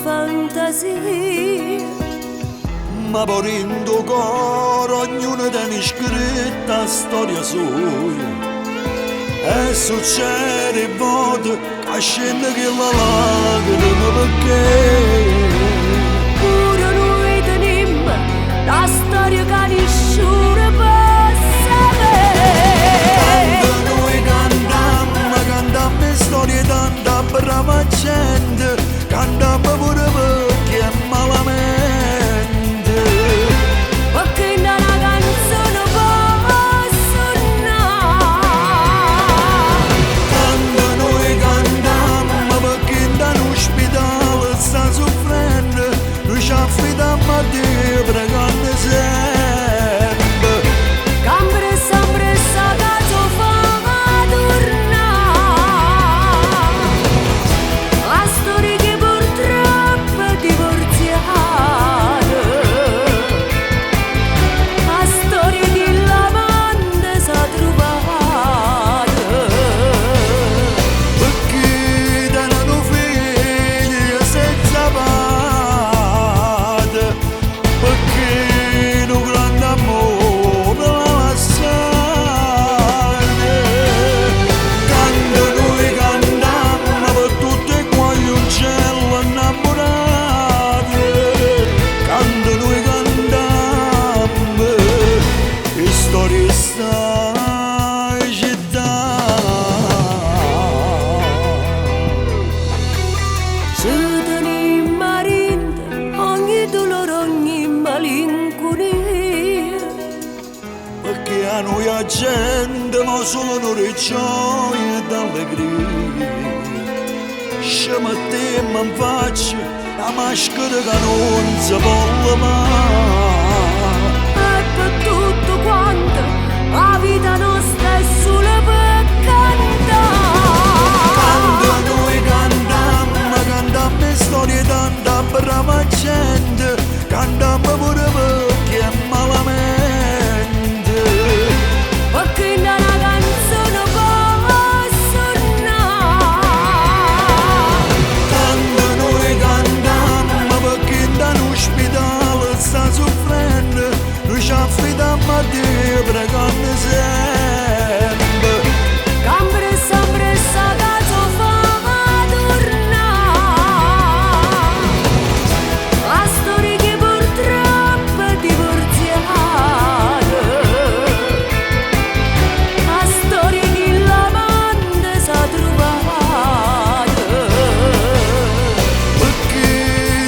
fantasia. Ma porendo coro ognuno tiene scritta storia sua. E succede il voto che scende che la lacrima perché Pure noi teniamo la storia che nessuno può sapere. quando noi cantammo storie di tanta brava gente, cantammo pure perché è malamente. Perché in una canzone può suonare. Quando noi cantammo perché in ospedale sta soffrendo, noi ci affidiamo a Dio pregando sempre. Sempre sta casa fa tornare. La storia che purtroppo è divorziata. La storia che l'amante s'ha trovata. Perché danno figli senza padre, perché un grande amore la lasciate. Quando noi cantammo per tutti quegli uccelli innamorati, quando noi cantammo le storie sta città. Se tenim marinde ogni dolore, ogni malinconia. Perché a noi la gente ma sono le gioie ed allegrie. Ci mettiamo in faccia la maschera che non si vuole mai. E per tutto quanto la vita nostra è solo per Quando cantare. noi cantammo storie di tanta brava gente, cantammo pure perché è malamente. Perché in una canzone può suonare. Quando noi cantammo perché in ospedale sta soffrendo, noi ci affidiamo a Dio pregando sempre. Sempre sta casa fa tornare. La storia che purtroppo è divorziata. La storia che l'amante s'ha trovata. Perché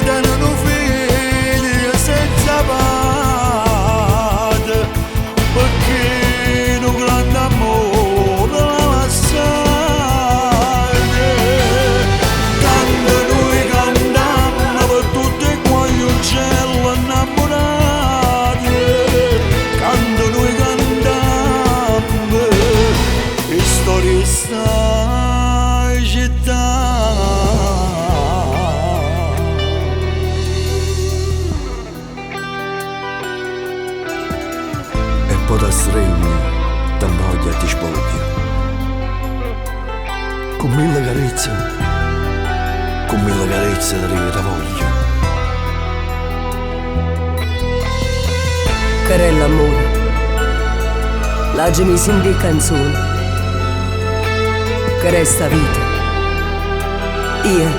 danno figli senza padre, perché un grande amore la lasciate. Quando noi cantammo per tutti quegli uccelli innamorati, quando noi cantammo le storie sta città. E poi da stregno t'invoglia e ti spoglia con mille carezze da rivedere voglia. Carella amore, laggimi sentì canzone, che resta vita. Io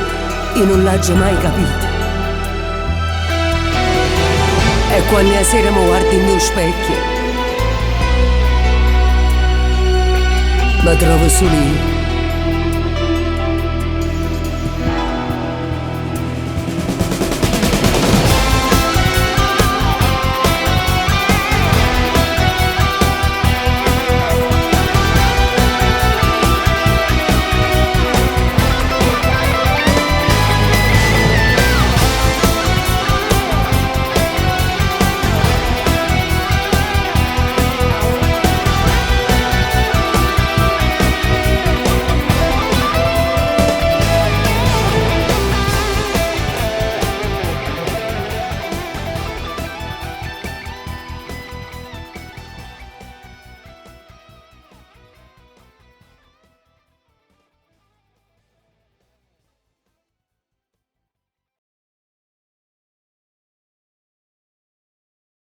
non l'aggia mai capita. E quando a sera mi guardi in un specchio, mi trovo solo io.